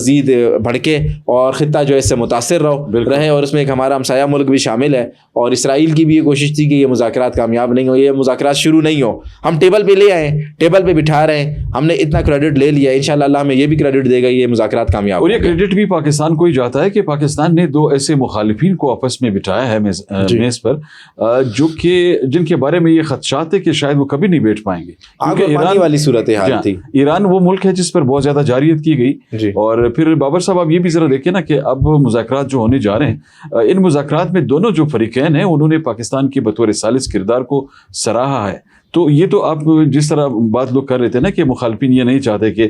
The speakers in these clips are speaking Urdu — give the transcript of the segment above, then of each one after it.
مزید بھڑکے اور خطہ جو ہے اس سے متاثر رہے, اور اس میں ایک ہمارا ہمسایہ ملک بھی شامل ہے, اور اسرائیل کی بھی یہ کوشش تھی کہ یہ مذاکرات کامیاب نہیں ہو, یہ مذاکرات شروع نہیں ہو. ہم ٹیبل پہ لے آئے, ٹیبل پہ بٹھا رہے ہیں, ہم نے اتنا کریڈٹ لے لیا, انشاءاللہ اللہ ہمیں یہ بھی کریڈٹ دے گا یہ مذاکرات کامیاب. اور یہ کریڈٹ بھی پاکستان کو ہی جاتا ہے کہ پاکستان نے دو ایسے مخالفین کو آپس میں بٹھایا ہے میز پر, جو کہ جن کے بارے میں یہ خدشات ہے کہ شاید وہ کبھی نہیں بیٹھ پائیں گے, کیونکہ ایران والی صورتحال تھی. ایران وہ ملک ہے جس پر بہت زیادہ جارحیت کی گئی, اور پھر بابر صاحب آپ یہ بھی ذرا دیکھیں نا کہ اب مذاکرات جو ہونے جا رہے ہیں, ان مذاکرات میں دونوں جو فریقین ہیں انہوں نے پاکستان کے بطور ثالث کردار کو سراہا ہے. تو یہ تو آپ جس طرح بات لوگ کر رہے تھے نا کہ مخالفین یہ نہیں چاہتے کہ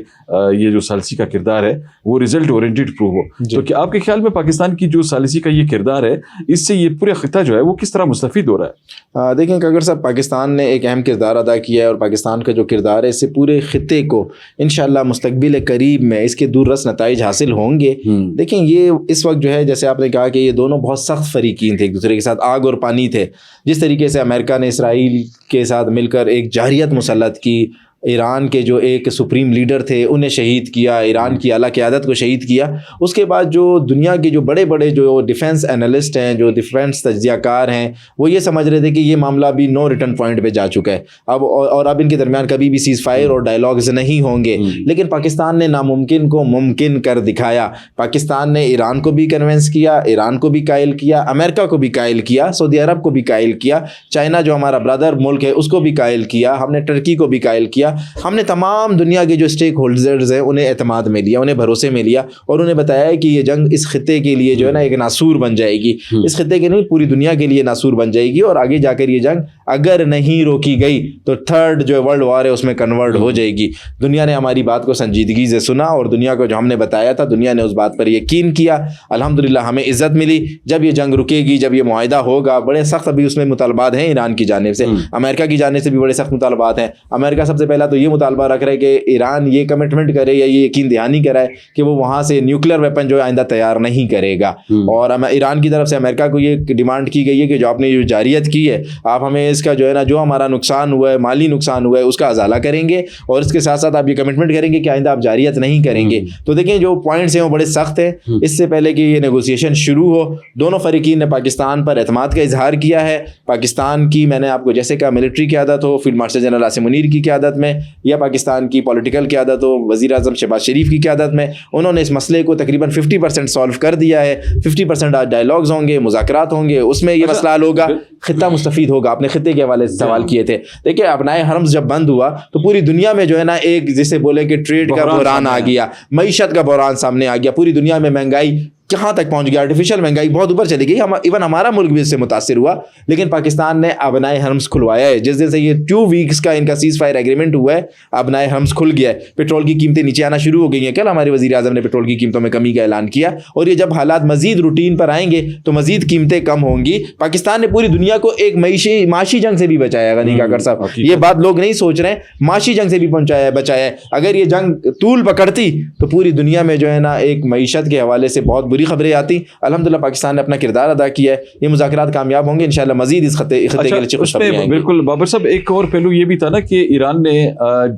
یہ جو ثالثی کا کردار ہے وہ ریزلٹ اورینٹڈ پروو ہو, تو کہ آپ کے خیال میں پاکستان کی جو ثالثی کا یہ کردار ہے اس سے یہ پورے خطہ جو ہے وہ کس طرح مستفید ہو رہا ہے؟ دیکھیں کہ اگر صاحب پاکستان نے ایک اہم کردار ادا کیا ہے, اور پاکستان کا جو کردار ہے اس سے پورے خطے کو انشاءاللہ مستقبل قریب میں اس کے دور رس نتائج حاصل ہوں گے. دیکھیں یہ اس وقت جو ہے جیسے آپ نے کہا کہ یہ دونوں بہت سخت فریقین تھے, ایک دوسرے کے ساتھ آگ اور پانی تھے. جس طریقے سے امریکہ نے اسرائیل کے ساتھ مل کر ایک جارحیت مسلط کی, ایران کے جو ایک سپریم لیڈر تھے انہیں شہید کیا, ایران کی اعلیٰ قیادت کو شہید کیا. اس کے بعد جو دنیا کے جو بڑے بڑے جو ڈیفنس انالسٹ ہیں, جو ڈیفنس تجزیہ کار ہیں, وہ یہ سمجھ رہے تھے کہ یہ معاملہ بھی نو ریٹرن پوائنٹ پہ جا چکا ہے اب, اور اب ان کے درمیان کبھی بھی سیز فائر اور ڈائلاگز نہیں ہوں گے. لیکن پاکستان نے ناممکن کو ممکن کر دکھایا. پاکستان نے ایران کو بھی کنونس کیا, ایران کو بھی قائل کیا, امریکہ کو بھی قائل کیا, سعودی عرب کو بھی قائل کیا, چائنا جو ہمارا برادر ملک ہے اس کو بھی قائل کیا, ہم نے ٹرکی کو بھی قائل کیا. ہم نے تمام دنیا کے جو اسٹیک ہولڈرز ہیں انہیں اعتماد میں لیا, انہیں بھروسے میں لیا, اور انہیں بتایا ہے کہ یہ جنگ اس خطے کے لیے جو ہے نا ایک ناسور بن جائے گی, اس خطے کے نہیں پوری دنیا کے لیے ناسور بن جائے گی, اور آگے جا کر یہ جنگ اگر نہیں روکی گئی تو تھرڈ جو ورلڈ وار ہے اس میں کنورٹ ہو جائے گی. دنیا نے ہماری بات کو سنجیدگی سے سنا, اور دنیا کو جو ہم نے بتایا تھا دنیا نے اس بات پر یقین کیا. الحمدللہ ہمیں عزت ملی. جب یہ جنگ رکے گی, جب یہ معاہدہ ہوگا, بڑے سخت ابھی اس میں مطالبات ہیں ایران کی جانب سے, امریکہ کی جانب سے بھی بڑے سخت مطالبات ہیں. امریکہ سب سے پہلا تو یہ مطالبہ رکھ رہا ہے کہ ایران یہ کمٹمنٹ کرے یا یہ یقین دہانی کرائے کہ وہ وہاں سے نیوکلیر ویپن جو آئندہ تیار نہیں کرے گا. اور ایران کی طرف سے امریکہ کو یہ ڈیمانڈ کی گئی ہے کہ جو آپ نے جو جارحیت کی ہے آپ ہمیں اس کا جو ہے نا جو ہمارا نقصان ہوا ہے, مالی نقصان ہوا ہے, اس کا ازالہ کریں گے, اور اس کے ساتھ ساتھ آپ یہ کمٹمنٹ کریں گے کہ آئندہ آپ جارحیت نہیں کریں گے. تو دیکھیں جو پوائنٹس ہیں وہ بڑے سخت ہیں. اس سے پہلے کہ یہ نیگوسیشن شروع ہو, دونوں فریقین نے پاکستان پر اعتماد کا اظہار کیا ہے. پاکستان کی میں نے آپ کو جیسے کہا ملٹری قیادت ہو, field marshal general Asim Munir کی قیادت میں, یا پاکستان کی پولیٹیکل قیادت ہو وزیر اعظم شہباز شریف کی قیادت میں, انہوں نے اس مسئلے کو تقریباً 50% سالو کر دیا ہے. 50% آج ڈائلاگز ہوں گے, مذاکرات ہوں گے, اس میں یہ مسئلہ حل ہوگا, خطہ مستفید ہوگا. آپ نے خطے کے حوالے سے سوال کیے تھے. دیکھیں اپنائے حرمز جب بند ہوا تو پوری دنیا میں جو ہے نا ایک جسے بولے کہ ٹریڈ کا بحران آ گیا, معیشت کا بحران سامنے آ گیا. پوری دنیا میں مہنگائی کہاں تک پہنچ گیا, آرٹیفیشل مہنگائی بہت اوپر چلی گئی. ایون ہمارا ملک بھی اس سے متاثر ہوا, لیکن پاکستان نے ابنائے حرمز کھلوایا ہے. جس دن سے یہ 2 ویکس کا ان کا سیز فائر ایگریمنٹ ہوا ہے, ابنائے حرمز کھل گیا ہے. پیٹرول کی قیمتیں نیچے آنا شروع ہو گئی ہیں. کل ہمارے وزیر اعظم نے پیٹرول کی قیمتوں میں کمی کا اعلان کیا, اور یہ جب حالات مزید روٹین پر آئیں گے تو مزید قیمتیں کم ہوں گی. پاکستان نے پوری دنیا کو ایک معاشی جنگ سے بھی بچایا. غنی کاکڑ صاحب یہ بات لوگ نہیں سوچ رہے ہیں, معاشی جنگ سے بھی بچایا ہے. اگر یہ جنگ طول پکڑتی تو پوری دنیا میں جو ہے نا ایک معیشت کے حوالے سے بہت بری خبریں آتی. الحمدللہ پاکستان نے اپنا کردار ادا کیا ہے. یہ مذاکرات کامیاب ہوں گے انشاءاللہ, مزید اس خطے کے لیے خوشخبریاں آئیں گی. بالکل بابر صاحب, ایک اور پہلو یہ بھی تھا نا کہ ایران نے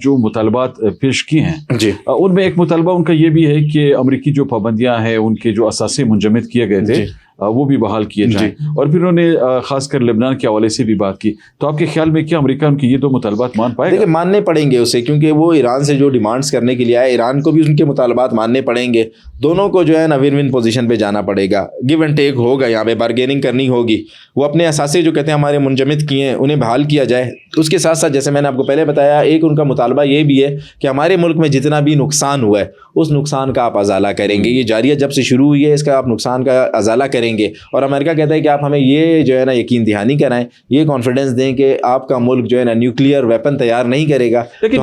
جو مطالبات پیش کیے ہیں جی, ان میں ایک مطالبہ ان کا یہ بھی ہے کہ امریکی جو پابندیاں ہیں ان کے جو اثاثے منجمد کیے گئے تھے وہ بھی بحال کیے جائیں, اور پھر انہوں نے خاص کر لبنان کے حوالے سے بھی بات کی. تو آپ کے خیال میں کیا امریکہ ان کی یہ 2 مطالبات مان پائے گا؟ دیکھیں ماننے پڑیں گے اسے, کیونکہ وہ ایران سے جو ڈیمانڈز کرنے کے لیے آئے, ایران کو بھی ان کے مطالبات ماننے پڑیں گے. دونوں کو جو ہے نا ون ون پوزیشن پہ جانا پڑے گا, گیو اینڈ ٹیک ہوگا, یہاں پہ بارگیننگ کرنی ہوگی. وہ اپنے اثاثے جو کہتے ہیں ہمارے منجمد کیے ہیں انہیں بحال کیا جائے. اس کے ساتھ ساتھ جیسے میں نے آپ کو پہلے بتایا, ایک ان کا مطالبہ یہ بھی ہے کہ ہمارے ملک میں جتنا بھی نقصان ہوا ہے اس نقصان کا آپ ازالہ کریں گے. یہ جارحیت جب سے شروع ہوئی ہے اس کا آپ نقصان کا ازالہ کریں گے. اور امریکہ کہتا ہے کہ آپ ہمیں یہ جو ہے نا یقین دہانی کرائیں, یہ کانفیڈنس دیں کہ آپ کا ملک جو ہے نا نیوکلیئر ویپن تیار نہیں کرے گا. لیکن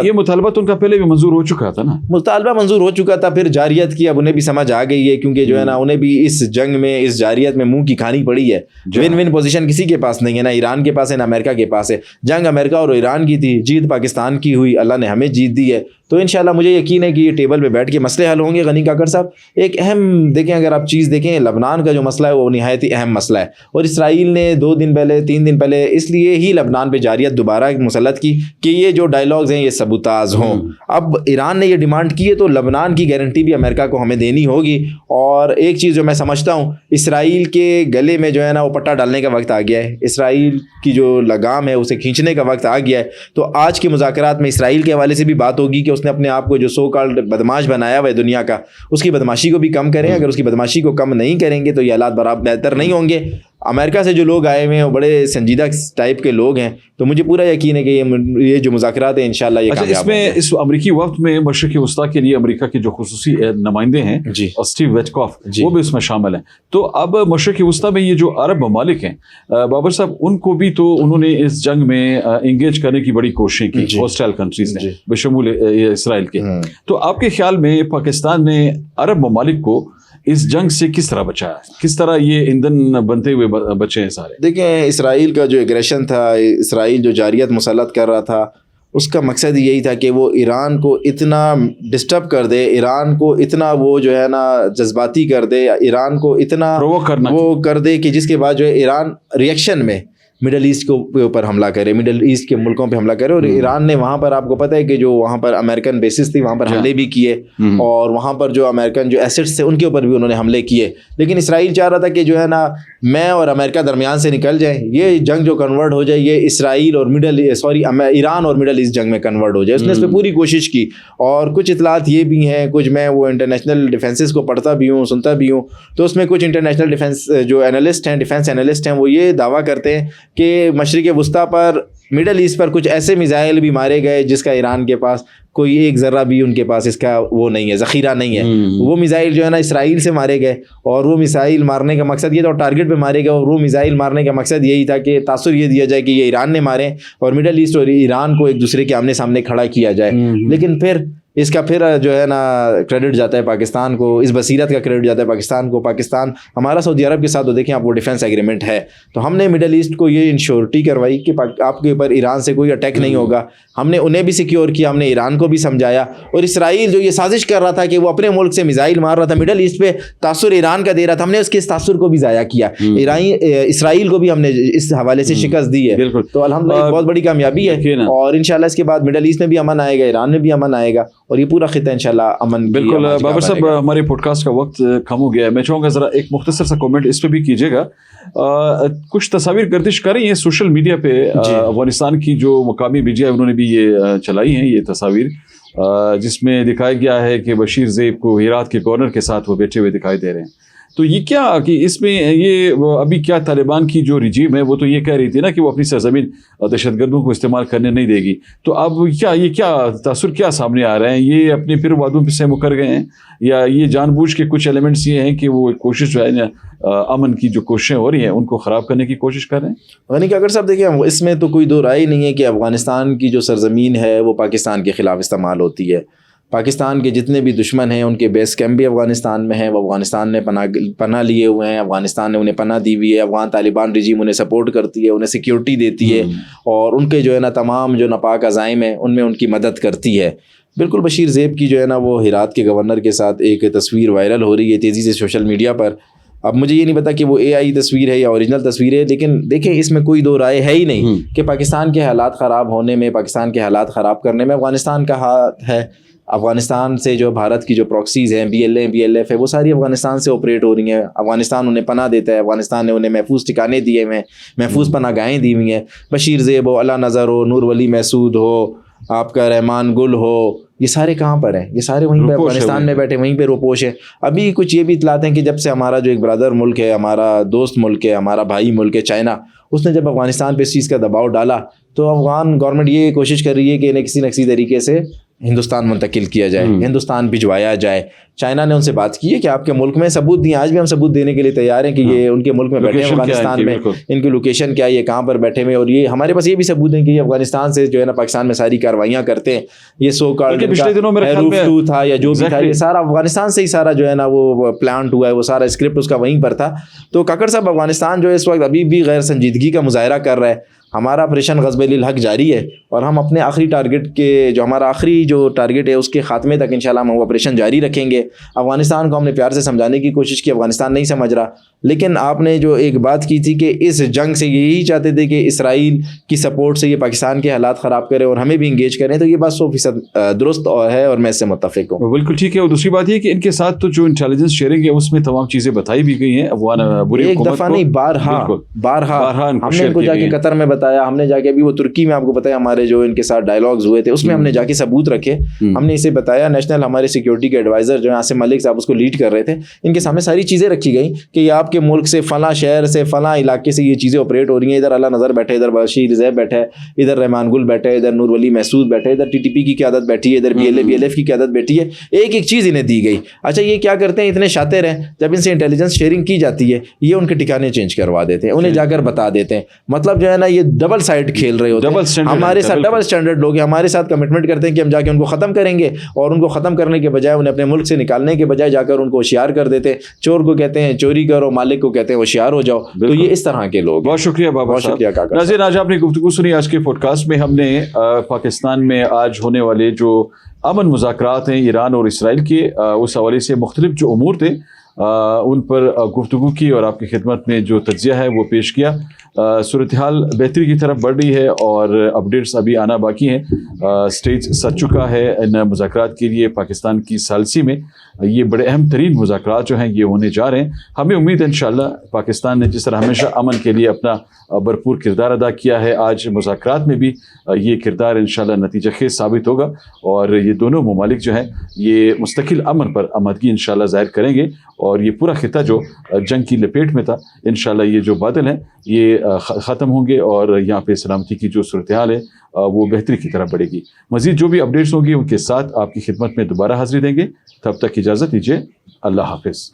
یہ مطالبہ تو ان کا پہلے بھی منظور ہو چکا تھا نا, مطالبہ منظور ہو چکا تھا. پھر جارحیت کی اب انہیں بھی سمجھ آ گئی ہے, کیونکہ جو ہے نا انہیں بھی اس جنگ میں اس جارحیت میں منہ کی کھانی پڑی ہے. ون ون پوزیشن کسی کے پاس نہیں ہے, نہ ایران کے پاس ہے نہ امریکہ کے پاس ہے. جنگ امریکہ اور ایران کی تھی, جیت پاکستان کی ہوئی, اللہ نے ہمیں جیت دی ہے. تو انشاءاللہ مجھے یقین ہے کہ یہ ٹیبل پہ بیٹھ کے مسئلے حل ہوں گے. غنی کاکڑ صاحب ایک اہم دیکھیں, اگر آپ چیز دیکھیں, لبنان کا جو مسئلہ ہے وہ نہایت ہی اہم مسئلہ ہے, اور اسرائیل نے 2 دن پہلے 3 دن پہلے اس لیے ہی لبنان پہ جارحیت دوبارہ مسلط کی کہ یہ جو ڈائلاگز ہیں یہ سبوتاز ہوں. اب ایران نے یہ ڈیمانڈ کی ہے تو لبنان کی گارنٹی بھی امریکہ کو ہمیں دینی ہوگی. اور ایک چیز جو میں سمجھتا ہوں, اسرائیل کے گلے میں جو ہے نا وہ پٹا ڈالنے کا وقت آ گیا ہے, اسرائیل کی جو لگام ہے اسے کھینچنے کا وقت آ گیا ہے. تو آج کے مذاکرات میں اسرائیل کے حوالے سے بھی بات ہوگی کہ اس نے اپنے آپ کو جو سو کالڈ بدماش بنایا ہوا ہے دنیا کا, اس کی بدماشی کو بھی کم کریں. اگر اس کی بدماشی کو کم نہیں کریں گے تو یہ حالات برابر بہتر نہیں ہوں گے. امریکہ سے جو لوگ آئے ہوئے ہیں وہ بڑے سنجیدہ ٹائپ کے لوگ ہیں, تو مجھے پورا یقین ہے کہ یہ جو مذاکرات ہیں انشاءاللہ یہ کامیاب ہوں گے. اس امریکی وفد میں مشرق وسطیٰ کے لیے امریکہ کے جو خصوصی نمائندے ہیں اسٹیو ویٹکاف وہ بھی اس میں شامل ہیں. تو اب مشرق وسطیٰ میں یہ جو عرب ممالک ہیں بابر صاحب, ان کو بھی تو انہوں نے اس جنگ میں انگیج کرنے کی بڑی کوششیں کی, ہوسٹائل کنٹریز نے بشمول اسرائیل کے. تو آپ کے خیال میں پاکستان نے عرب ممالک کو اس جنگ سے کس طرح بچایا, کس طرح یہ ایندھن بنتے ہوئے بچے ہیں سارے؟ دیکھیں اسرائیل کا جو ایگریشن تھا, اسرائیل جو جارحیت مسلط کر رہا تھا, اس کا مقصد یہی تھا کہ وہ ایران کو اتنا ڈسٹرب کر دے, ایران کو اتنا وہ جو ہے نا جذباتی کر دے, ایران کو اتنا وہ کر دے کہ جس کے بعد جو ہے ایران ریئیکشن میں مڈل ایسٹ کے اوپر حملہ کرے, مڈل ایسٹ کے ملکوں پہ حملہ کرے. اور ایران نے وہاں پر آپ کو پتہ ہے کہ جو وہاں پر امریکن بیسز تھی وہاں پر حملے بھی کیے, اور وہاں پر جو امریکن جو ایسٹس تھے ان کے اوپر بھی انہوں نے حملے کیے. لیکن اسرائیل چاہ رہا تھا کہ جو ہے نا میں اور امریکہ درمیان سے نکل جائیں, یہ جنگ جو کنورٹ ہو جائے یہ اسرائیل اور ایران اور مڈل ایسٹ جنگ میں کنورٹ ہو جائے. اس نے اس پہ پوری کوشش کی, اور کچھ اطلاعات یہ بھی ہیں, کچھ میں وہ انٹرنیشنل ڈیفینسز کو پڑھتا بھی ہوں, سنتا بھی ہوں, تو اس میں کچھ انٹرنیشنل ڈیفینس جو اینالسٹ ہیں, ڈیفینس اینالسٹ ہیں, وہ یہ دعویٰ کرتے ہیں کہ مشرق وسطیٰ پر, مڈل ایسٹ پر کچھ ایسے میزائل بھی مارے گئے جس کا ایران کے پاس کوئی ایک ذرہ بھی ان کے پاس اس کا وہ نہیں ہے, ذخیرہ نہیں ہے. وہ میزائل جو ہے نا اسرائیل سے مارے گئے, اور وہ میزائل مارنے کا مقصد یہ تھا, اور ٹارگٹ پہ مارے گئے, اور وہ میزائل مارنے کا مقصد یہی تھا کہ تاثر یہ دیا جائے کہ یہ ایران نے مارے, اور مڈل ایسٹ اور ایران کو ایک دوسرے کے آمنے سامنے کھڑا کیا جائے. لیکن پھر اس کا پھر جو ہے نا کریڈٹ جاتا ہے پاکستان کو, اس بصیرت کا کریڈٹ جاتا ہے پاکستان کو. پاکستان ہمارا سعودی عرب کے ساتھ تو دیکھیں آپ وہ ڈیفینس ایگریمنٹ ہے, تو ہم نے مڈل ایسٹ کو یہ انشورٹی کروائی کہ آپ کے اوپر ایران سے کوئی اٹیک نہیں ہوگا. ہم نے انہیں بھی سیکیور کیا, ہم نے ایران کو بھی سمجھایا. اور اسرائیل جو یہ سازش کر رہا تھا کہ وہ اپنے ملک سے میزائل مار رہا تھا, مڈل ایسٹ پہ تاثر ایران کا دے رہا تھا, ہم نے اس کے اس تاثر کو بھی ضائع کیا. اسرائیل کو بھی ہم نے اس حوالے سے شکست دی ہے. تو الحمدللہ بہت بڑی کامیابی ہے, اور انشاءاللہ اس کے بعد مڈل ایسٹ میں بھی امن آئے گا, ایران میں بھی امن آئے گا, اور یہ پورا خطہ انشاءاللہ امن. بالکل بابر صاحب, ہمارے پوڈ کاسٹ کا وقت کم ہو گیا ہے. میں چاہوں گا ذرا ایک مختصر سا کامنٹ اس پہ بھی کیجیے گا. کچھ تصاویر گردش کر رہی ہیں سوشل میڈیا پہ, افغانستان کی جو مقامی میڈیا ہے انہوں نے بھی یہ چلائی ہیں یہ تصاویر, جس میں دکھایا گیا ہے کہ بشیر زیب کو ہرات کے گورنر کے ساتھ وہ بیٹھے ہوئے دکھائی دے رہے ہیں. تو یہ کیا کہ اس میں یہ ابھی کیا طالبان کی جو رجیم ہے وہ تو یہ کہہ رہی تھی نا کہ وہ اپنی سرزمین دہشت گردوں کو استعمال کرنے نہیں دے گی. تو اب یہ کیا تاثر کیا سامنے آ رہے ہیں, یہ اپنے پھر وعدوں سے مکر گئے ہیں, یا یہ جان بوجھ کے کچھ ایلیمنٹس یہ ہیں کہ وہ کوشش جو ہے نا امن کی جو کوششیں ہو رہی ہیں ان کو خراب کرنے کی کوشش کر رہے ہیں؟ غنی کاکڑ صاحب دیکھیں, اس میں تو کوئی دو رائے نہیں ہے کہ افغانستان کی جو سرزمین ہے وہ پاکستان کے خلاف استعمال ہوتی ہے. پاکستان کے جتنے بھی دشمن ہیں ان کے بیس کیمپ بھی افغانستان میں ہیں, وہ افغانستان نے پناہ لیے ہوئے ہیں, افغانستان نے انہیں پناہ دی ہوئی ہے. افغان طالبان رجیم انہیں سپورٹ کرتی ہے, انہیں سیکیورٹی دیتی ہے, اور ان کے جو ہے نا تمام جو ناپاک عزائم ہیں ان میں ان کی مدد کرتی ہے. بالکل بشیر زیب کی جو ہے نا وہ ہرات کے گورنر کے ساتھ ایک تصویر وائرل ہو رہی ہے تیزی سے سوشل میڈیا پر. اب مجھے یہ نہیں پتا کہ وہ AI تصویر ہے یا اوریجنل تصویر ہے, لیکن دیکھیں اس میں کوئی دو رائے ہے ہی نہیں کہ پاکستان کے حالات خراب ہونے میں, پاکستان کے حالات خراب کرنے میں افغانستان کا ہاتھ ہے. افغانستان سے جو بھارت کی جو پراکسیز ہیں, BLA BLF ہے, وہ ساری افغانستان سے آپریٹ ہو رہی ہیں. افغانستان انہیں پناہ دیتا ہے, افغانستان نے انہیں محفوظ ٹھکانے دیے ہوئے ہیں, محفوظ پناہ گاہیں دی ہوئی ہیں. بشیر زیب ہو, علا نظر ہو, نور ولی محسود ہو, آپ کا رحمان گل ہو, یہ سارے کہاں پر ہیں؟ یہ سارے وہیں پہ افغانستان میں بیٹھے, وہیں پہ روپوش ہیں. ابھی کچھ یہ بھی اطلاعات ہیں کہ جب سے ہمارا جو ایک برادر ملک ہے, ہمارا دوست ملک ہے, ہمارا بھائی ملک ہے چائنا, اس نے جب افغانستان پہ اس چیز کا دباؤ ڈالا تو افغان گورنمنٹ یہ کوشش کر رہی ہے کہ انہیں کسی نہ کسی طریقے سے ہندوستان منتقل کیا جائے, ہندوستان بھجوایا جائے. چائنا نے ان سے بات کی ہے کہ آپ کے ملک میں ثبوت دیں, آج بھی ہم ثبوت دینے کے لیے تیار ہیں کہ یہ ان کے ملک میں بیٹھے ہیں افغانستان میں, ان کی لوکیشن کیا ہے, یہ کہاں پر بیٹھے ہوئے, اور یہ ہمارے پاس یہ بھی ثبوت ہیں کہ یہ افغانستان سے جو ہے نا پاکستان میں ساری کارروائیاں کرتے ہیں. یہ سو کالڈ روف 2 تھا یا جو بھی تھا, یہ سارا افغانستان سے ہی سارا جو ہے نا وہ پلانٹ ہوا ہے, وہ سارا اسکرپٹ اس کا وہیں پر تھا. تو کاکڑ صاحب افغانستان جو ہے اس وقت ابھی بھی غیر سنجیدگی کا مظاہرہ کر رہا ہے. ہمارا آپریشن غزب الحق جاری ہے اور ہم اپنے آخری ٹارگٹ کے جو ہمارا آخری جو ٹارگٹ ہے اس کے خاتمے تک انشاءاللہ ہم وہ آپریشن جاری رکھیں گے. افغانستان کو ہم نے پیار سے سمجھانے کی کوشش کی, افغانستان نہیں سمجھ رہا, لیکن آپ نے جو ایک بات کی تھی کہ اس جنگ سے یہی چاہتے تھے کہ اسرائیل کی سپورٹ سے یہ پاکستان کے حالات خراب کرے اور ہمیں بھی انگیج کریں, تو یہ بات 100% درست ہے اور میں اس سے متفق ہوں. بالکل ٹھیک ہے. اور دوسری بات یہ کہ ان کے ساتھ تو جو انٹیلیجنس شیئرنگ ہے اس میں تمام چیزیں بتائی بھی گئی ہیں افغان بری ایک دفعہ نہیں بارہا ہم نے ان کو جا کے قطر میں بتایا, ہم نے جا کے ابھی وہ ترکی میں آپ کو بتایا ہمارے جو ان کے ساتھ ڈائلاگز ہوئے تھے اس میں ہم نے جا کے ثبوت رکھے, ہم نے اسے بتایا. نیشنل ہمارے سیکیورٹی کے ایڈوائزر جو ہیں عاصم ملک صاحب اس کو لیڈ کر رہے تھے, ان کے سامنے ساری چیزیں رکھی گئیں کہ یہ آپ کے ملک سے فلاں شہر سے فلاں علاقے سے یہ چیزیں آپریٹ ہو رہی ہیں, ادھر اللہ نظر بیٹھے, ادھر بشیر زیب بیٹھے, ادھر رحمان گل بیٹھے, ادھر نور ولی محسود بیٹھے, ادھر TTP کی قیادت بیٹھی ہے, ادھر BLF کی قیادت بیٹھی ہے. ایک ایک چیز انہیں دی گئی. اچھا یہ کیا کرتے ہیں, اتنے شاطر ہیں, جب ان سے انٹیلیجنس شیئرنگ کی جاتی ہے یہ ان کے ٹھکانے چینج کروا دیتے ہیں, انہیں جا کر بتا دیتے ہیں. مطلب جو ہے نا یہ ڈبل سائڈ کھیل رہے ہوتے ہیں. ہمارے ساتھ ڈبل اسٹینڈرڈ لوگ ہیں, ہمارے ساتھ کمٹمنٹ کرتے ہیں کہ ہم جا کے ان کو ختم کریں گے, اور ان کو ختم کرنے کے بجائے انہیں اپنے ملک سے نکالنے کے بجائے جا کر ان کو ہوشیار کر دیتے ہیں. چور کو کہتے ہیں چوری کرو, مالک کو کہتے ہیں ہوشیار ہو جاؤ. تو یہ اس طرح کے لوگ. بہت شکریہ بابا صاحب. شکریہ کاکا. ناظرین آج آپ نے گفتگو سنی. آج کے پوڈ کاسٹ میں ہم نے پاکستان میں آج ہونے والے جو امن مذاکرات ہیں ایران اور اسرائیل کے, اس حوالے سے مختلف جو امور تھے ان پر گفتگو کی اور آپ کی خدمت میں جو تجزیہ ہے وہ پیش کیا. صورتحال بہتری کی طرف بڑھ رہی ہے اور اپڈیٹس ابھی آنا باقی ہیں. سٹیج سج چکا ہے ان مذاکرات کے لیے. پاکستان کی ثالثی میں یہ بڑے اہم ترین مذاکرات جو ہیں یہ ہونے جا رہے ہیں. ہمیں امید ہے انشاءاللہ پاکستان نے جس طرح ہمیشہ امن کے لیے اپنا بھرپور کردار ادا کیا ہے, آج مذاکرات میں بھی یہ کردار انشاءاللہ نتیجہ خیز ثابت ہوگا اور یہ دونوں ممالک جو ہیں یہ مستقل امن پر آمادگی انشاءاللہ ظاہر کریں گے. اور یہ پورا خطہ جو جنگ کی لپیٹ میں تھا انشاءاللہ یہ جو بادل ہیں یہ ختم ہوں گے اور یہاں پہ سلامتی کی جو صورتحال ہے وہ بہتری کی طرف بڑھے گی. مزید جو بھی اپڈیٹس ہوں گی ان کے ساتھ آپ کی خدمت میں دوبارہ حاضری دیں گے. تب تک اجازت دیجیے. اللہ حافظ.